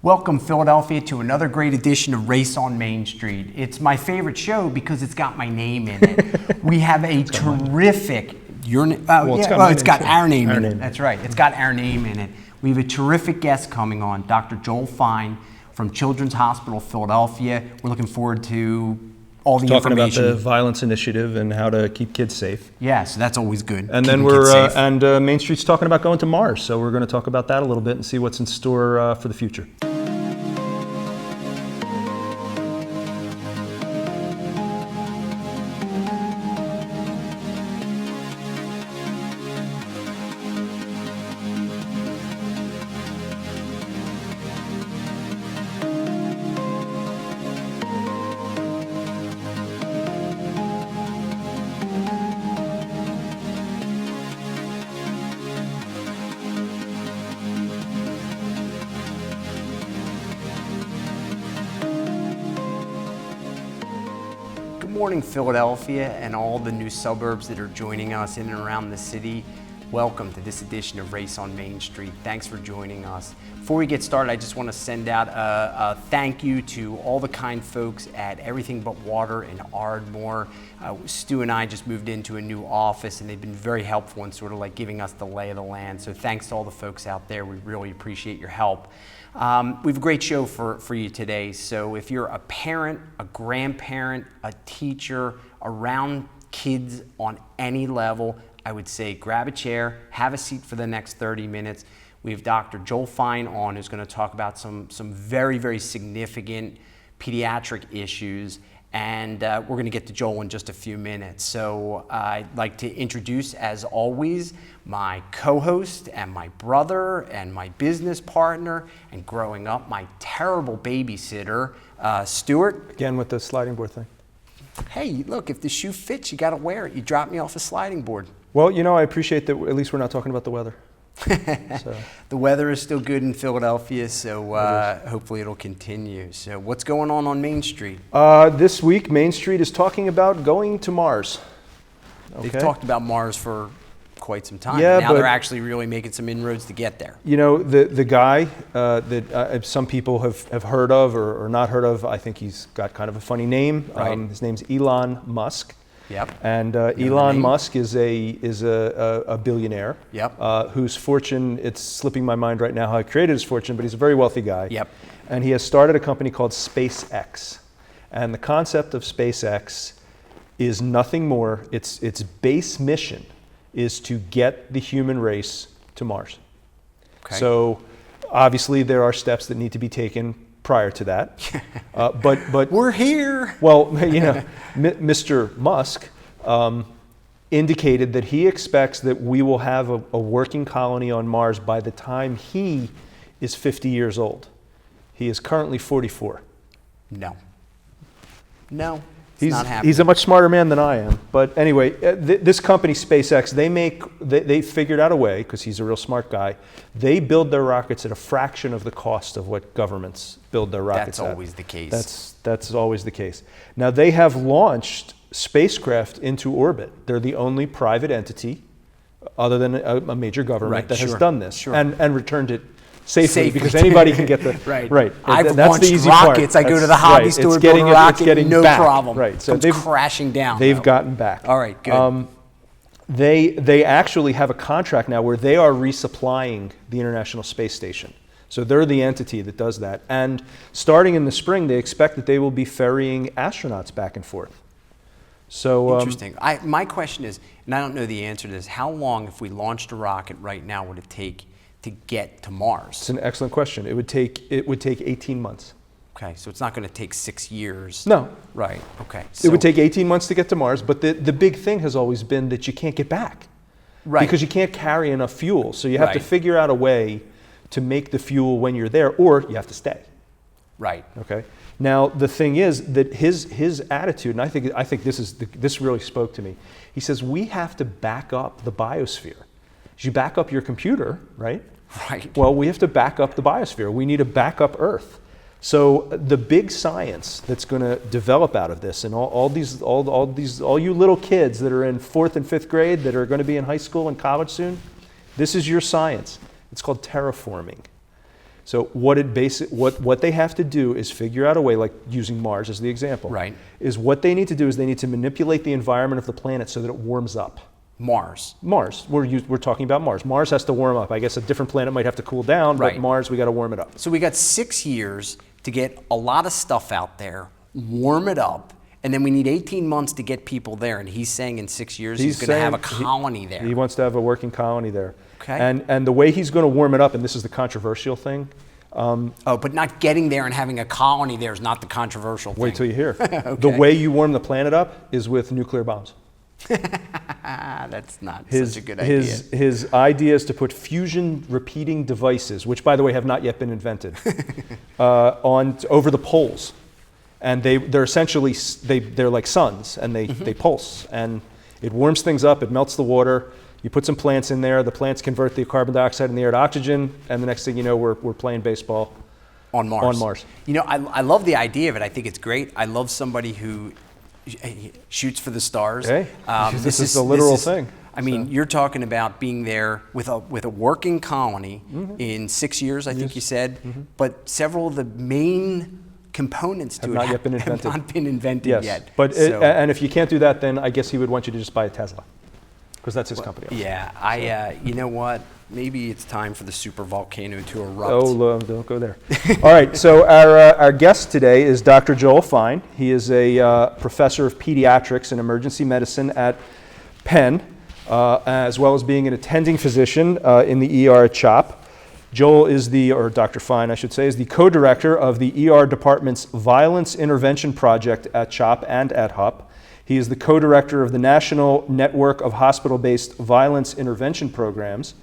Welcome, Philadelphia, to another great edition of Race on Main Street. It's my favorite show because it's got my name in it. We have a terrific, it's got our name in it. That's right, it's got our name in it. We have a terrific guest coming on, Dr. Joel Fein from Children's Hospital Philadelphia. We're looking forward to all the talking information. About the violence initiative and how to keep kids safe. Yeah, so that's always good. And then Main Street's talking about going to Mars, so we're going to talk about that a little bit and see what's in store for the future. Good morning, Philadelphia, and all the new suburbs that are joining us in and around the city. Welcome to this edition of Race on Main Street. Thanks for joining us. Before we get started, I just want to send out a thank you to all the kind folks at Everything But Water in Ardmore. Stu and I just moved into a new office, and they've been very helpful in sort of like giving us the lay of the land. So thanks to all the folks out there. We really appreciate your help. We have a great show for you today. So if you're a parent, a grandparent, a teacher, around kids on any level, I would say grab a chair, have a seat for the next 30 minutes. We have Dr. Joel Fein on, who's going to talk about some very, very significant pediatric issues. And we're going to get to Joel in just a few minutes. So I'd like to introduce, as always, my co-host and my brother and my business partner, and growing up, my terrible babysitter, Stuart. Again with the sliding board thing. Hey, look, if the shoe fits, you got to wear it. You dropped me off a sliding board. Well, you know, I appreciate that at least we're not talking about the weather. So. The weather is still good in Philadelphia, so hopefully it'll continue. So what's going on Main Street? This week, Main Street is talking about going to Mars. Okay. They've talked about Mars for quite some time. Yeah, now they're actually really making some inroads to get there. You know, the guy that some people have heard of or not heard of, I think he's got kind of a funny name. Right. His name's Elon Musk. Yep. And Elon Musk is a billionaire. Yep. Whose fortune, it's slipping my mind right now how he created his fortune, but he's a very wealthy guy. Yep. And he has started a company called SpaceX. And the concept of SpaceX is nothing more, its base mission is to get the human race to Mars. Okay. So obviously there are steps that need to be taken prior to that, but we're here. Well, you know, Mr. Musk indicated that he expects that we will have a working colony on Mars by the time he is 50 years old. He is currently 44. No, it's not happening. He's a much smarter man than I am. But anyway, this company, SpaceX, they figured out a way, because he's a real smart guy, they build their rockets at a fraction of the cost of what governments build their rockets at. That's always the case. That's always the case. Now, they have launched spacecraft into orbit. They're the only private entity, other than a major government, that has done this and returned it safely, because anybody can get the right. I've that's launched the easy rockets. Part. I go to the hobby store, get a rocket, no back. problem. Right, so they've crashing down. They've gotten back. All right, good. They actually have a contract now where they are resupplying the International Space Station. So they're the entity that does that. And starting in the spring, they expect that they will be ferrying astronauts back and forth. So interesting. My question is, and I don't know the answer to this, how long, if we launched a rocket right now, would it take to get to Mars? It's an excellent question. It would take 18 months. Okay, so it's not going to take 6 years. No. Right, okay. It would take 18 months to get to Mars, but the big thing has always been that you can't get back. Right. Because you can't carry enough fuel. So you have to figure out a way to make the fuel when you're there, or you have to stay. Right. Okay. Now, the thing is that his attitude, and I think this really spoke to me. He says, we have to back up the biosphere. You back up your computer, right? Right. Well, we have to back up the biosphere. We need to back up Earth. So the big science that's going to develop out of this, and all you little kids that are in 4th and 5th grade that are going to be in high school and college soon, this is your science. It's called terraforming. So what they have to do is figure out a way, like using Mars as the example, Right. is what they need to do is they need to manipulate the environment of the planet so that it warms up. Mars. We're talking about Mars. Mars has to warm up. I guess a different planet might have to cool down, Right. but Mars, we got to warm it up. So we got 6 years to get a lot of stuff out there, warm it up, and then we need 18 months to get people there. And he's saying in 6 years he's going to have a colony there. He wants to have a working colony there. Okay. And the way he's going to warm it up, and this is the controversial thing. But not getting there and having a colony there is not the controversial thing. Wait till you hear. Okay. The way you warm the planet up is with nuclear bombs. That's not such a good idea. His idea is to put fusion repeating devices, which by the way have not yet been invented, over the poles, and they're essentially they're like suns, and they pulse, and it warms things up. It melts the water. You put some plants in there. The plants convert the carbon dioxide in the air to oxygen, and the next thing you know, we're playing baseball on Mars. On Mars. You know, I love the idea of it. I think it's great. I love somebody who shoots for the stars. Okay. This is the literal thing. I mean, you're talking about being there with a working colony in 6 years, I think you said, but several of the main components to have not been invented yet. Yes, but and if you can't do that, then I guess he would want you to just buy a Tesla, because that's his company. Yeah, you know what? Maybe it's time for the super volcano to erupt. Oh, don't go there. All right, so our guest today is Dr. Joel Fein. He is a professor of pediatrics and emergency medicine at Penn, as well as being an attending physician in the ER at CHOP. Joel is Dr. Fein, I should say, is the co-director of the ER department's Violence Intervention Project at CHOP and at HUP. He is the co-director of the National Network of Hospital-Based Violence Intervention Programs,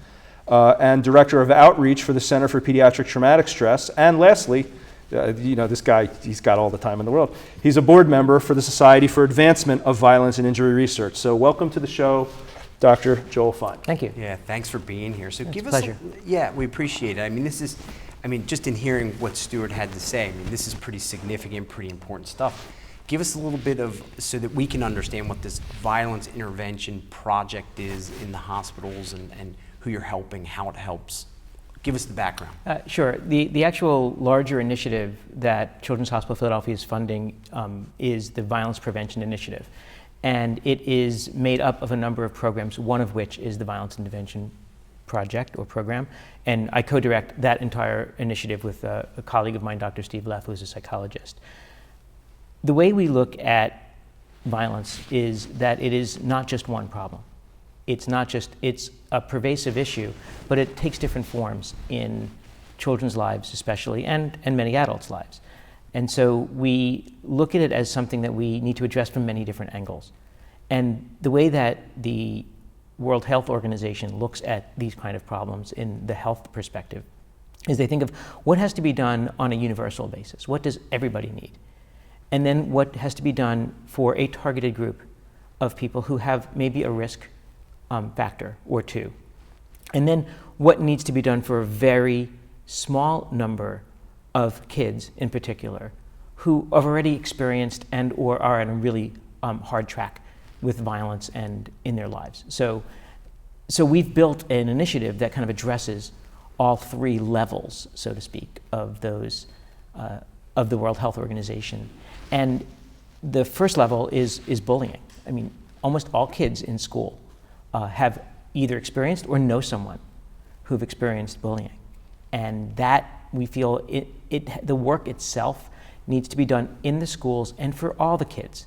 and Director of Outreach for the Center for Pediatric Traumatic Stress. And lastly, this guy, he's got all the time in the world. He's a board member for the Society for Advancement of Violence and Injury Research. So welcome to the show, Dr. Joel Fein. Thank you. Yeah, thanks for being here. So give us pleasure. We appreciate it. I mean, just in hearing what Stuart had to say, I mean, this is pretty significant, pretty important stuff. Give us a little bit so that we can understand what this violence intervention project is in the hospitals and who you're helping, how it helps. Give us the background. Sure. The actual larger initiative that Children's Hospital Philadelphia is funding is the Violence Prevention Initiative. And it is made up of a number of programs, one of which is the Violence Intervention Project or program. And I co-direct that entire initiative with a colleague of mine, Dr. Steve Leff, who is a psychologist. The way we look at violence is that it is not just one problem. It's a pervasive issue, but it takes different forms in children's lives especially, and many adults' lives. And so we look at it as something that we need to address from many different angles. And the way that the World Health Organization looks at these kind of problems in the health perspective is they think of what has to be done on a universal basis. What does everybody need? And then what has to be done for a targeted group of people who have maybe a risk factor or two. And then what needs to be done for a very small number of kids in particular who have already experienced and or are on a really hard track with violence and in their lives. So we've built an initiative that kind of addresses all three levels, so to speak, of those of the World Health Organization. And the first level is bullying. I mean, almost all kids in school have either experienced or know someone who've experienced bullying. And that, we feel, the work itself needs to be done in the schools and for all the kids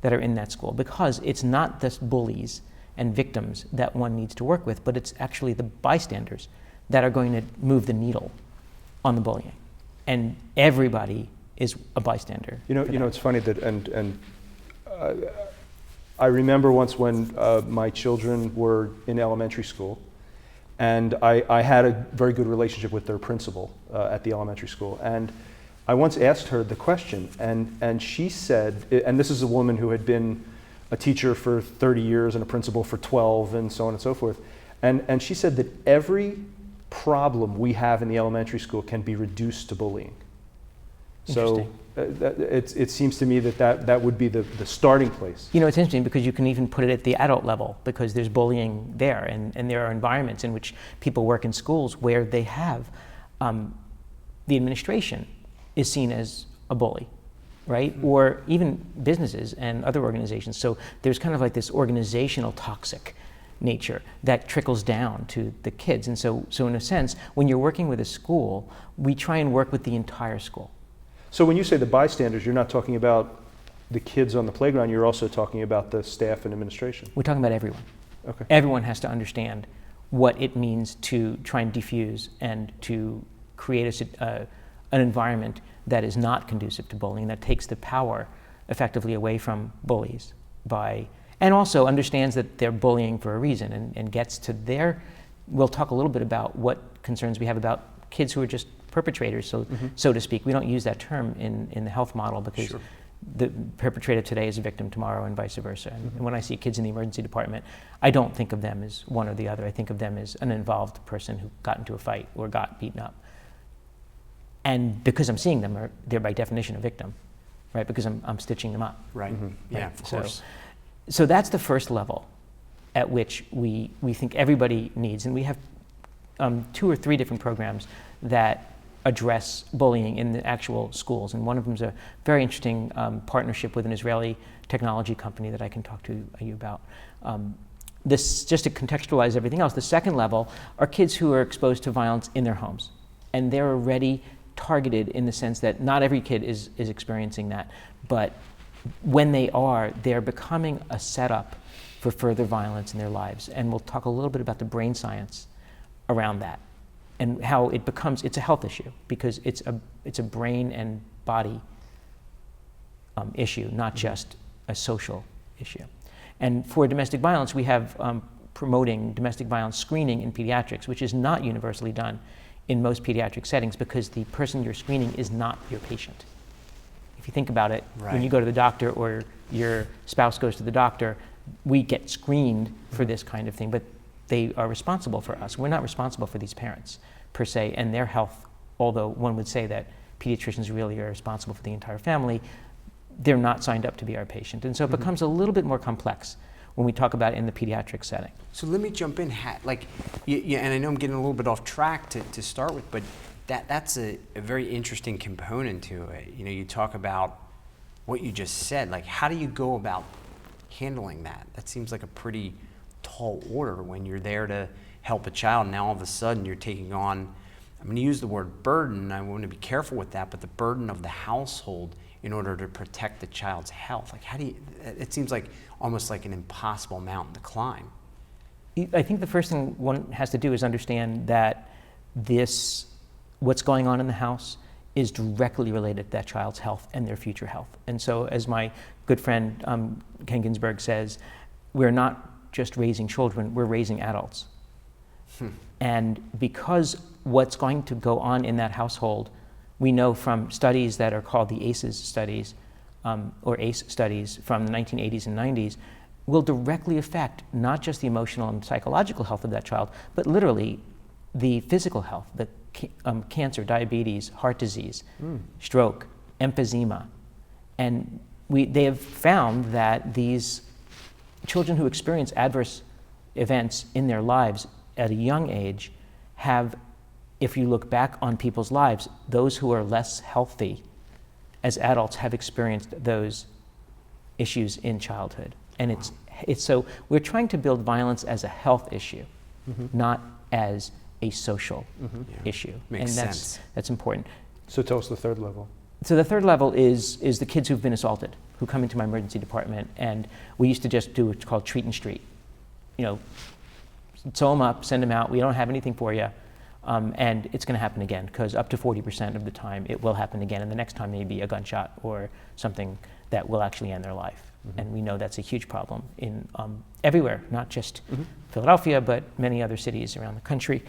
that are in that school, because it's not just bullies and victims that one needs to work with, but it's actually the bystanders that are going to move the needle on the bullying. And everybody is a bystander. You know, it's funny that, I remember once when my children were in elementary school, and I had a very good relationship with their principal at the elementary school. And I once asked her the question, and she said, and this is a woman who had been a teacher for 30 years and a principal for 12 and so on and so forth. And she said that every problem we have in the elementary school can be reduced to bullying. So it seems to me that would be the starting place. You know, it's interesting because you can even put it at the adult level, because there's bullying there, and there are environments in which people work in schools where they have the administration is seen as a bully, right? Or even businesses and other organizations. So there's kind of like this organizational toxic nature that trickles down to the kids. And so in a sense, when you're working with a school, we try and work with the entire school. So when you say the bystanders, you're not talking about the kids on the playground, you're also talking about the staff and administration. We're talking about everyone. Okay. Everyone has to understand what it means to try and diffuse and to create an environment that is not conducive to bullying, that takes the power effectively away from bullies and also understands that they're bullying for a reason and gets to we'll talk a little bit about what concerns we have about kids who are just perpetrators, so to speak. We don't use that term in the health model because Sure. the perpetrator today is a victim tomorrow and vice versa. And when I see kids in the emergency department, I don't think of them as one or the other. I think of them as an involved person who got into a fight or got beaten up. And because I'm seeing them, they're by definition a victim, right? Because I'm stitching them up. Right. Yeah, of course. So that's the first level at which we think everybody needs. And we have 2 or 3 different programs that address bullying in the actual schools. And one of them is a very interesting partnership with an Israeli technology company that I can talk to you about. This, just to contextualize everything else, the second level are kids who are exposed to violence in their homes. And they're already targeted in the sense that not every kid is experiencing that. But when they are, they're becoming a setup for further violence in their lives. And we'll talk a little bit about the brain science around that and how it's a health issue because it's a brain and body issue, not just a social issue. And for domestic violence, we have promoting domestic violence screening in pediatrics, which is not universally done in most pediatric settings because the person you're screening is not your patient. If you think about it, when you go to the doctor or your spouse goes to the doctor, we get screened for this kind of thing, but they are responsible for us. We're not responsible for these parents per se and their health, although one would say that pediatricians really are responsible for the entire family. They're not signed up to be our patient. And so it becomes a little bit more complex when we talk about it in the pediatric setting. So let me jump in, and I know I'm getting a little bit off track to start with, but that's a very interesting component to it. You know, you talk about what you just said, like how do you go about handling that? That seems like a pretty tall order when you're there to help a child. Now all of a sudden you're taking on, I'm going to use the word burden, I want to be careful with that, but the burden of the household in order to protect the child's health. Like how do you, it seems like almost like an impossible mountain to climb. I think the first thing one has to do is understand that what's going on in the house is directly related to that child's health and their future health. And so as my good friend Ken Ginsberg says, we're not just raising children, we're raising adults. And because what's going to go on in that household, we know from studies that are called the ACEs studies, or ACE studies from the 1980s and 90s, will directly affect not just the emotional and psychological health of that child, but literally the physical health, the cancer, diabetes, heart disease, stroke, emphysema. And they have found that these children who experience adverse events in their lives at a young age have, if you look back on people's lives, those who are less healthy as adults have experienced those issues in childhood. And it's so we're trying to build violence as a health issue, not as a social issue. Makes and sense. That's important. So tell us the third level. So the third level is the kids who've been assaulted, who come into my emergency department, and we used to just do what's called treat and street. You know, sew them up, send them out, we don't have anything for you, and it's gonna happen again, because up to 40% of the time it will happen again, and the next time may be a gunshot or something that will actually end their life. And we know that's a huge problem in everywhere, not just Philadelphia, but many other cities around the country.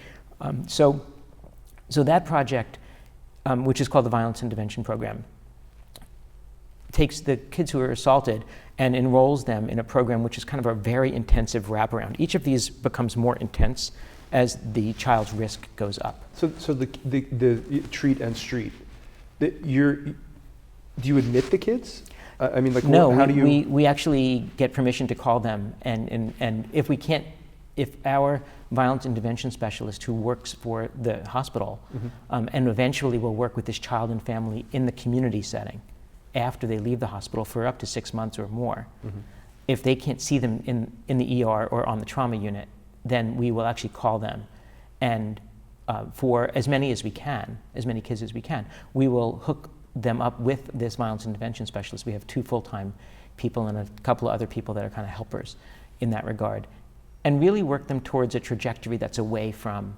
So that project, which is called the Violence Intervention Program, takes the kids who are assaulted and enrolls them in a program which is kind of a very intensive wraparound. Each of these becomes more intense as the child's risk goes up. So the treat and street, do you admit the kids? I mean, like, no, how do you? We actually get permission to call them, and if we can't, if our violence intervention specialist who works for the hospital, and eventually will work with this child and family in the community setting after they leave the hospital for up to 6 months or more. If they can't see them in the ER or on the trauma unit, then we will actually call them, and for as many as we can, as many kids as we can, we will hook them up with this violence intervention specialist. We have 2 full-time people and a couple of other people that are kind of helpers in that regard, and really work them towards a trajectory that's away from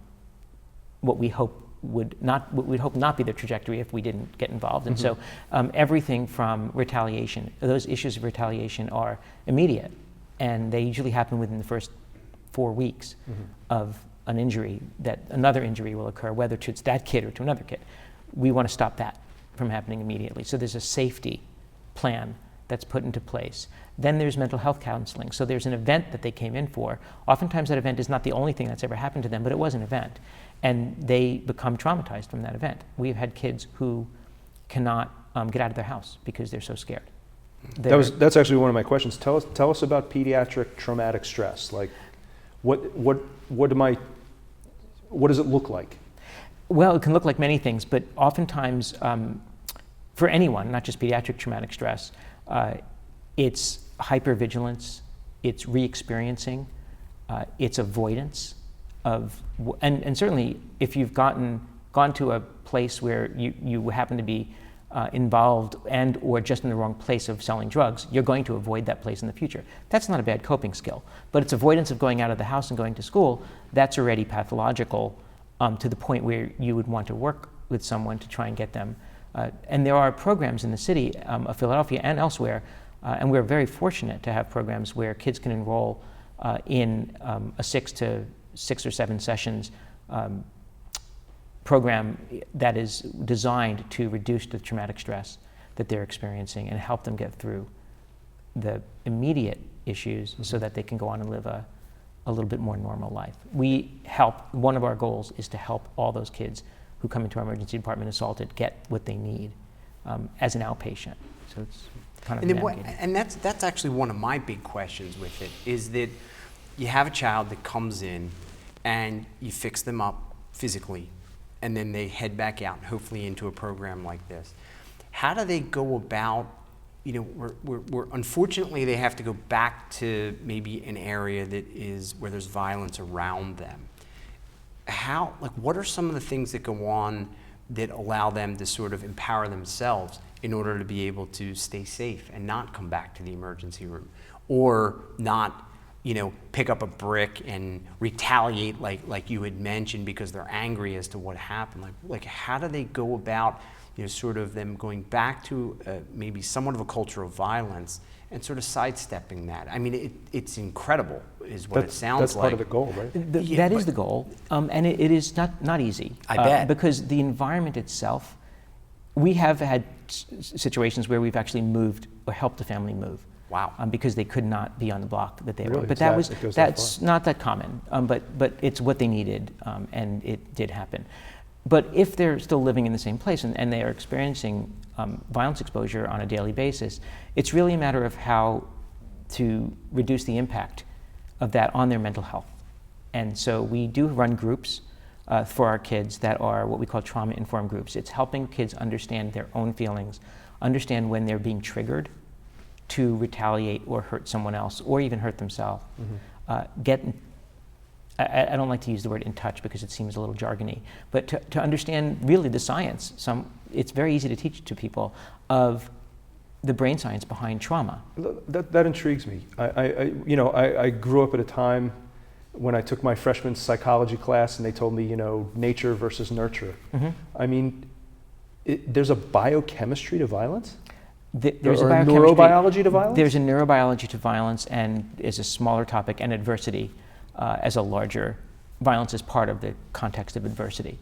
what we hope not be the trajectory if we didn't get involved. And so everything from retaliation, those issues of retaliation are immediate, and they usually happen within the first 4 weeks of an injury, that another injury will occur, whether it's that kid or to another kid. We want to stop that from happening immediately. So there's a safety plan that's put into place. Then there's mental health counseling. So there's an event that they came in for. Oftentimes that event is not the only thing that's ever happened to them, but it was an event. And they become traumatized from that event. We've had kids who cannot get out of their house because they're so scared. That's actually one of my questions. Tell us about pediatric traumatic stress. Like, what does it look like? Well, it can look like many things, but oftentimes for anyone, not just pediatric traumatic stress, it's hypervigilance, it's re-experiencing, it's avoidance of, and certainly if you've gone to a place where you happen to be involved and or just in the wrong place of selling drugs, you're going to avoid that place in the future. That's not a bad coping skill, but it's avoidance of going out of the house and going to school. That's already pathological to the point where you would want to work with someone to try and get them. And there are programs in the city of Philadelphia and elsewhere, and we're very fortunate to have programs where kids can enroll in a 6 or 7 sessions program that is designed to reduce the traumatic stress that they're experiencing and help them get through the immediate issues so that they can go on and live a little bit more normal life. One of our goals is to help all those kids who come into our emergency department assaulted get what they need as an outpatient. So it's kind of navigating. And that's actually one of my big questions with it, is that you have a child that comes in and you fix them up physically, and then they head back out, hopefully into a program like this. How do they go about, where unfortunately they have to go back to maybe an area that is where there's violence around them? What are some of the things that go on that allow them to sort of empower themselves in order to be able to stay safe and not come back to the emergency room, or not pick up a brick and retaliate like you had mentioned because they're angry as to what happened? Like how do they go about sort of them going back to maybe somewhat of a culture of violence and sort of sidestepping that? I mean, it's incredible is what it sounds like. That's part of the goal, right? That is the goal, and it is not easy. I bet. Because the environment itself, we have had situations where we've actually moved or helped a family move. Wow. Because they could not be on the block that they were. Really? But that's not that common, but it's what they needed, and it did happen. But if they're still living in the same place and they are experiencing violence exposure on a daily basis, it's really a matter of how to reduce the impact of that on their mental health. And so we do run groups for our kids that are what we call trauma-informed groups. It's helping kids understand their own feelings, understand when they're being triggered to retaliate or hurt someone else, or even hurt themselves. I don't like to use the word in touch because it seems a little jargony, but to understand really the science. It's very easy to teach to people of the brain science behind trauma. That intrigues me. I grew up at a time when I took my freshman psychology class and they told me, nature versus nurture. I mean, there's a biochemistry to violence? There's a neurobiology to violence? There's a neurobiology to violence, and is a smaller topic, and adversity as a larger. Violence is part of the context of adversity.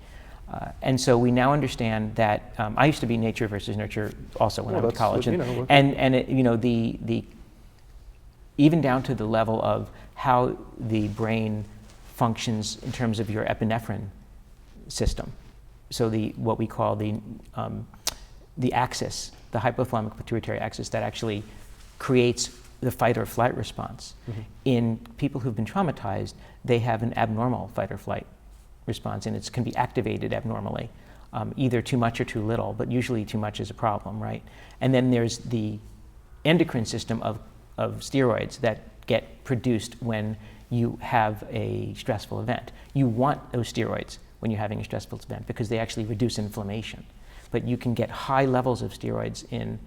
And so we now understand that, I used to be nature versus nurture also when I was in college. Even down to the level of how the brain functions in terms of your epinephrine system. So what we call the axis, the hypothalamic pituitary axis that actually creates the fight or flight response. In people who've been traumatized, they have an abnormal fight or flight response, and it can be activated abnormally, either too much or too little, but usually too much is a problem, right? And then there's the endocrine system of steroids that get produced when you have a stressful event. You want those steroids when you're having a stressful event because they actually reduce inflammation. But you can get high levels of steroids and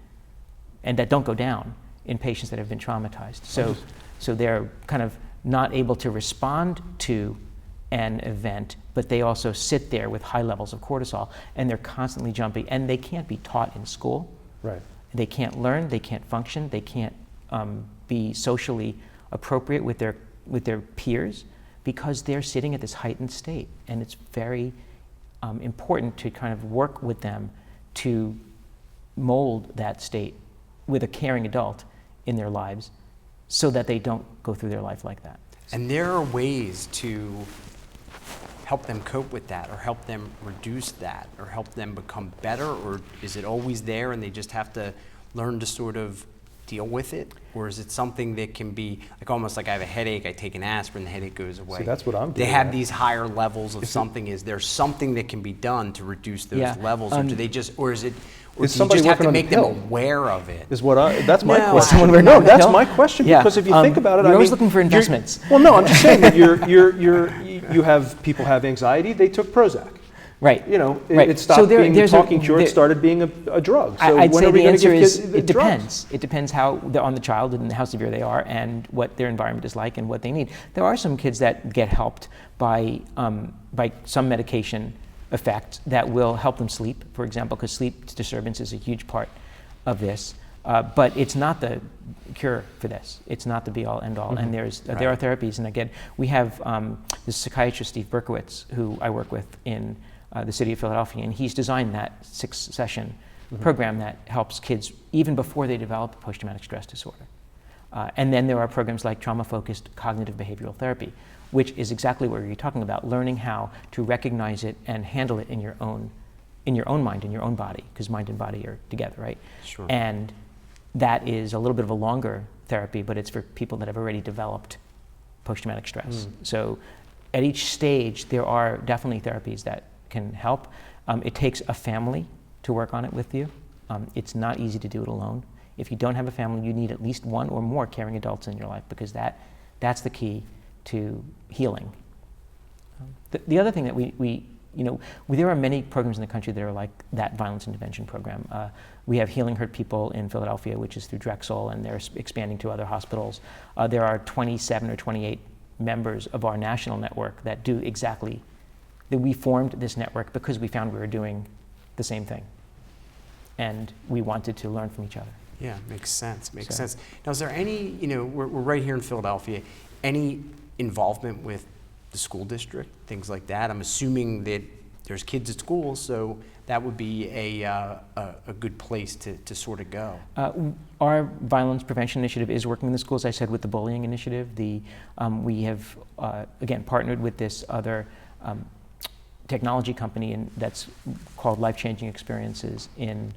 that don't go down in patients that have been traumatized. So they're kind of not able to respond to an event, but they also sit there with high levels of cortisol, and they're constantly jumpy, and they can't be taught in school. Right. They can't learn, they can't function, they can't be socially appropriate with their peers because they're sitting at this heightened state. And it's very important to kind of work with them to mold that state with a caring adult in their lives so that they don't go through their life like that. And there are ways to help them cope with that, or help them reduce that, or help them become better, or is it always there and they just have to learn to sort of deal with it? Or is it something that can be like almost like I have a headache, I take an aspirin, the headache goes away? See, that's what I'm doing. They have these higher levels of something. Is there something that can be done to reduce those levels, or do they just, or is it, or Is do you somebody just have to working on make the them pill? aware of it? That's my No, question. Someone working No, on the that's pill? my question, Yeah. because if you think about it, You're I always mean, looking for investments. Well, no, I'm just saying that you have people have anxiety, they took Prozac. Right. You know, Right. it stopped being a talking cure, it there- started being a drug. So I'd when say are we the going to answer give is kids it drugs? depends. It depends how on the child and how severe they are and what their environment is like and what they need. There are some kids that get helped by some medication effect that will help them sleep, for example, because sleep disturbance is a huge part of this. But it's not the cure for this. It's not the be-all, end-all. And there are therapies. And again, we have this psychiatrist, Steve Berkowitz, who I work with in the city of Philadelphia, and he's designed that 6-session program that helps kids even before they develop post-traumatic stress disorder. And then there are programs like trauma-focused cognitive behavioral therapy, which is exactly what you're talking about, learning how to recognize it and handle it in your own mind, in your own body, because mind and body are together, right? Sure. And that is a little bit of a longer therapy, but it's for people that have already developed post-traumatic stress. So at each stage, there are definitely therapies that can help. It takes a family to work on it with you. It's not easy to do it alone. If you don't have a family, you need at least one or more caring adults in your life, because that's the key to healing. The other thing that there are many programs in the country that are like that violence intervention program. We have Healing Hurt People in Philadelphia, which is through Drexel, and they're expanding to other hospitals. There are 27 or 28 members of our national network that do exactly that. We formed this network because we found we were doing the same thing, and we wanted to learn from each other. Yeah, makes sense. Makes sense. Now, is there any, we're right here in Philadelphia, any involvement with the school district, things like that? I'm assuming that there's kids at school, so that would be a good place to sort of go. Our violence prevention initiative is working in the schools. I said with the bullying initiative, we have again partnered with this other technology company that's called Life Changing Experiences in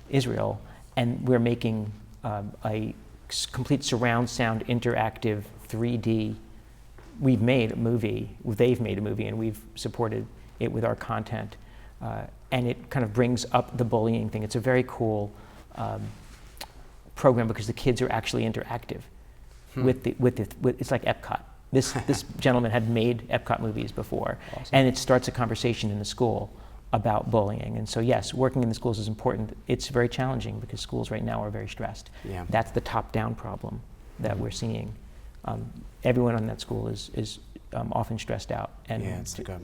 Israel, and we're making a complete surround sound interactive 3D. We've made a movie, they've made a movie, and we've supported it with our content, and it kind of brings up the bullying thing. It's a very cool program because the kids are actually interactive with it's like Epcot. This gentleman had made Epcot movies before, awesome. And it starts a conversation in the school about bullying. And so yes, working in the schools is important. It's very challenging because schools right now are very stressed. Yeah. That's the top-down problem that we're seeing. Everyone in that school is often stressed out, and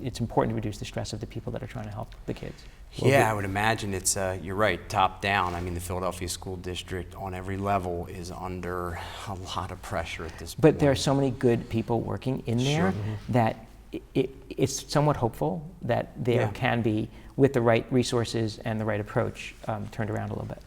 it's important to reduce the stress of the people that are trying to help the kids. Yeah, I would imagine it's, you're right, top down. I mean, the Philadelphia School District on every level is under a lot of pressure at this point. But there are so many good people working in there that it's somewhat hopeful that there can be, with the right resources and the right approach, turned around a little bit.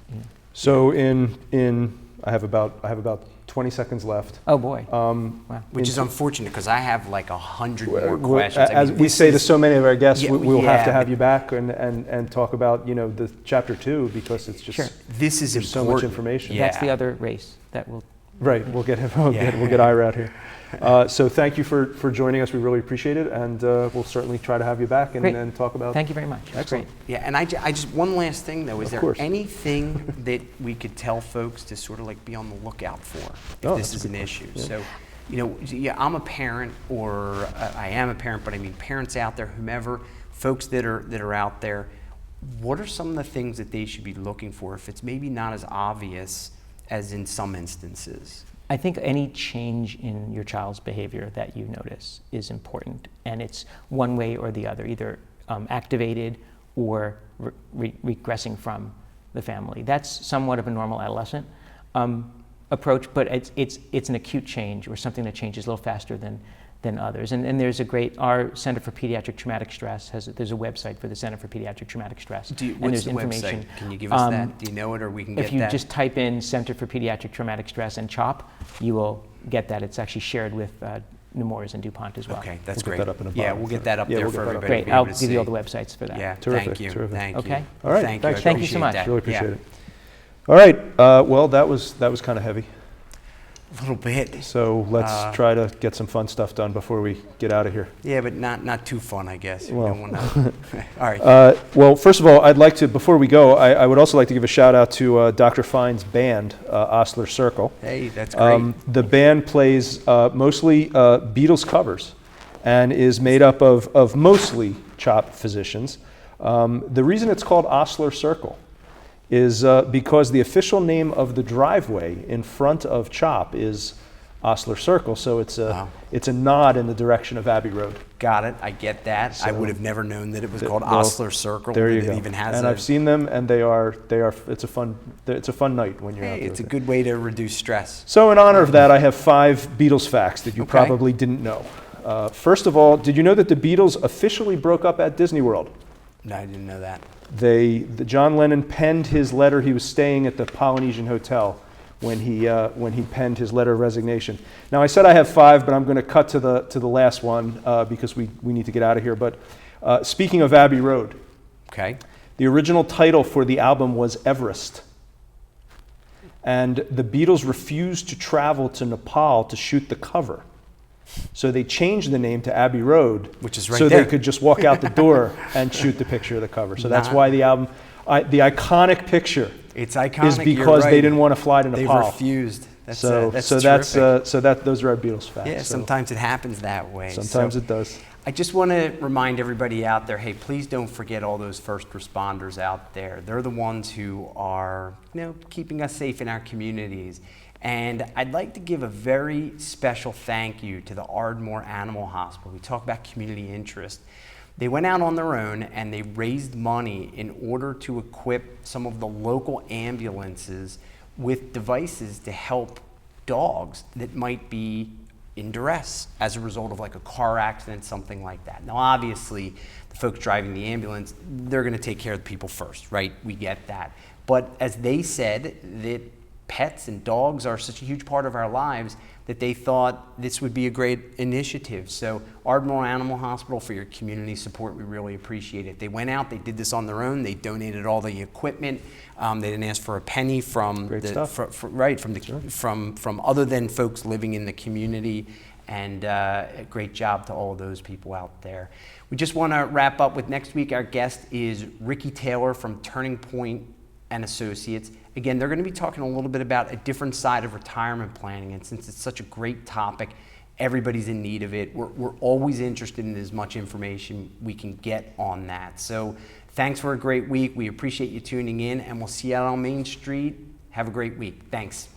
So I have about 20 seconds left. Oh boy. Wow. Which is unfortunate because I have like 100 more questions. As we say to so many of our guests, we'll have to have you back and talk about the chapter 2, because it's just this is there's so much information. Yeah. That's the other race that will Right, we'll get him. We'll get Ira out here. So thank you for joining us. We really appreciate it, and we'll certainly try to have you back and talk about. Thank you very much. Excellent. Great. Yeah, and I just one last thing though, is there course. anything that we could tell folks to sort of like be on the lookout for if Oh, this that's is a an good issue? question. Yeah. So, you know, yeah, I'm a parent, or I am a parent, but I mean parents out there, whomever, folks that are out there. What are some of the things that they should be looking for if it's maybe not as obvious as in some instances? I think any change in your child's behavior that you notice is important, and it's one way or the other, either activated or regressing from the family. That's somewhat of a normal adolescent approach, but it's an acute change or something that changes a little faster than others. And there's our Center for Pediatric Traumatic Stress there's a website for the Center for Pediatric Traumatic Stress. What's the website? Can you give us that? Do you know it, or we can get that? If you just type in Center for Pediatric Traumatic Stress and CHOP, you will get that. It's actually shared with Nemours and DuPont as well. Okay, that's We'll great. get that up in a Yeah, bottom. we'll get that up Yeah, there we'll for get that up. everybody to Great, be able I'll to give you all see. the websites for that. Yeah, Terrific, thank you. terrific. Thank Okay. you. All right, Thank you. I thanks, Thank you so appreciate much. that. Really appreciate Yeah. it. All right, well, that was kind of heavy. A little bit. So let's try to get some fun stuff done before we get out of here. Yeah, but not too fun, I guess. We Well. don't wanna- all right. Well, first of all, I'd like to, before we go, I would also like to give a shout out to Dr. Fein's band, Osler Circle. Hey, that's great. The band plays mostly Beatles covers and is made up of mostly CHOP physicians. The reason it's called Osler Circle is because the official name of the driveway in front of CHOP is Osler Circle, so it's a nod in the direction of Abbey Road. Got it. I get that. I So- would have never known that it was called well, Osler Circle. There you that go. It even has And a, I've seen them, and they are. It's a fun night when you're out Hey, there. it's a with it. good way to reduce stress. So in honor of that, I have 5 Beatles facts that you Okay. probably didn't know. First of all, did you know that the Beatles officially broke up at Disney World? No, I didn't know that. John Lennon penned his letter. He was staying at the Polynesian Hotel when he penned his letter of resignation. Now I said I have 5, but I'm going to cut to the last one because we need to get out of here. But speaking of Abbey Road, Okay. the original title for the album was Everest, and the Beatles refused to travel to Nepal to shoot the cover. So they changed the name to Abbey Road, Which is right so there. they could just walk out the door and shoot the picture of the cover. So that's Not- why the album, the iconic picture, It's iconic. is you're because right. they didn't want to fly to They Nepal. refused. That's That's terrific. those are our Beatles facts. Yeah, So sometimes it happens that way. sometimes So it does. I just want to remind everybody out there, hey, please don't forget all those first responders out there. They're the ones who are, keeping us safe in our communities. And I'd like to give a very special thank you to the Ardmore Animal Hospital. We talk about community interest. They went out on their own and they raised money in order to equip some of the local ambulances with devices to help dogs that might be in duress as a result of like a car accident, something like that. Now, obviously, the folks driving the ambulance, they're going to take care of the people first, right? We get that. But as they said, that pets and dogs are such a huge part of our lives that they thought this would be a great initiative. So Ardmore Animal Hospital, for your community support, we really appreciate it. They went out, they did this on their own, they donated all the equipment. They didn't ask for a penny from Great stuff. from other than folks living in the community, and a great job to all of those people out there. We just want to wrap up with next week. Our guest is Ricky Taylor from Turning Point and Associates. Again, they're going to be talking a little bit about a different side of retirement planning, and since it's such a great topic, everybody's in need of it. We're always interested in as much information we can get on that. So thanks for a great week. We appreciate you tuning in, and we'll see you out on Main Street. Have a great week. Thanks.